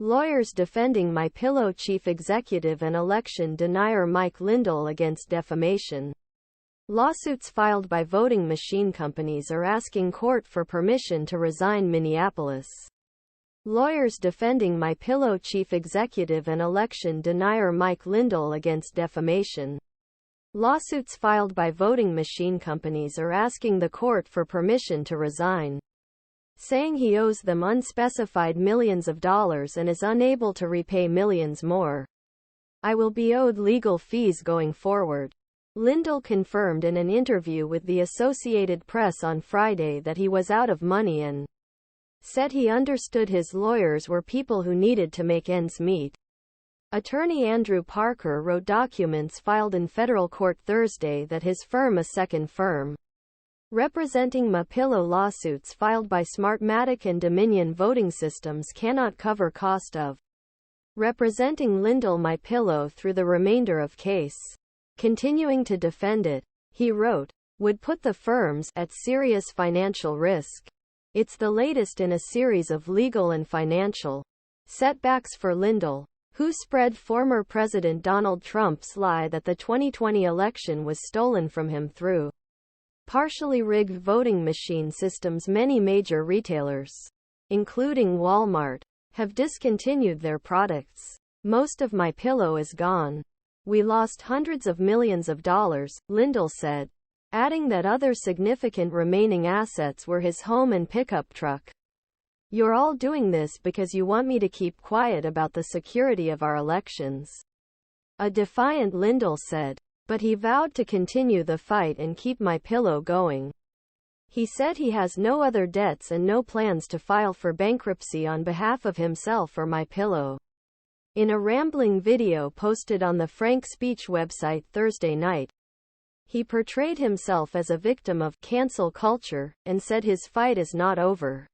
Lawyers defending MyPillow chief executive and election denier Mike Lindell against defamation. Lawsuits filed by voting machine companies are asking court for permission to resign. Minneapolis. Lawyers defending MyPillow chief executive and election denier Mike Lindell against defamation. Lawsuits filed by voting machine companies are asking the court for permission to resign, saying he owes them unspecified millions of dollars and is unable to repay millions more. I will be owed legal fees going forward. Lindell confirmed in an interview with the Associated Press on Friday that he was out of money and said he understood his lawyers were people who needed to make ends meet. Attorney Andrew Parker wrote documents filed in federal court Thursday that his firm, a second firm representing MyPillow lawsuits filed by Smartmatic and Dominion Voting Systems, cannot cover cost of representing Lindell MyPillow through the remainder of case. Continuing to defend it, he wrote, would put the firms at serious financial risk. It's the latest in a series of legal and financial setbacks for Lindell, who spread former President Donald Trump's lie that the 2020 election was stolen from him through partially rigged voting machine systems. Many major retailers, including Walmart, have discontinued their products. Most of MyPillow is gone. We lost hundreds of millions of dollars, Lindell said, adding that other significant remaining assets were his home and pickup truck. You're all doing this because you want me to keep quiet about the security of our elections, a defiant Lindell said. But he vowed to continue the fight and keep MyPillow going. He said he has no other debts and no plans to file for bankruptcy on behalf of himself or MyPillow. In a rambling video posted on the Frank Speech website Thursday night, he portrayed himself as a victim of cancel culture and said his fight is not over.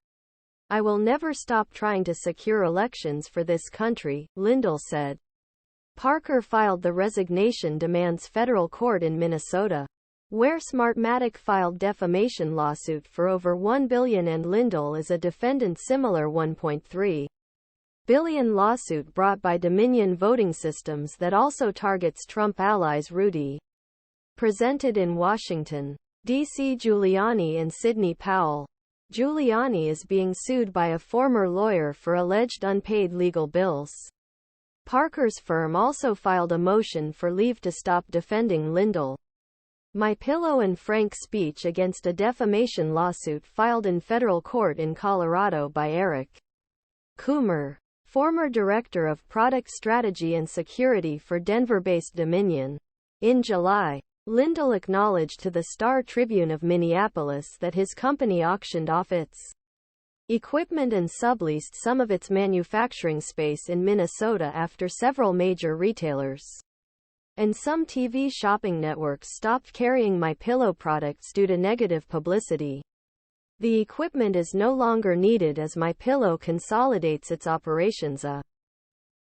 I will never stop trying to secure elections for this country, Lindell said. Parker filed the resignation demands federal court in Minnesota, where Smartmatic filed defamation lawsuit for over $1 billion and Lindell is a defendant. Similar $1.3 billion lawsuit brought by Dominion Voting Systems that also targets Trump allies. Rudy. Presented in Washington, D.C. Giuliani and Sidney Powell. Giuliani is being sued by a former lawyer for alleged unpaid legal bills. Parker's firm also filed a motion for leave to stop defending Lindell. MyPillow and Frank Speech against a defamation lawsuit filed in federal court in Colorado by Eric Coomer, former director of product strategy and security for Denver-based Dominion. In July, Lindell acknowledged to the Star Tribune of Minneapolis that his company auctioned off its equipment and subleased some of its manufacturing space in Minnesota after several major retailers and some TV shopping networks stopped carrying MyPillow products due to negative publicity. The equipment is no longer needed as MyPillow consolidates its operations. A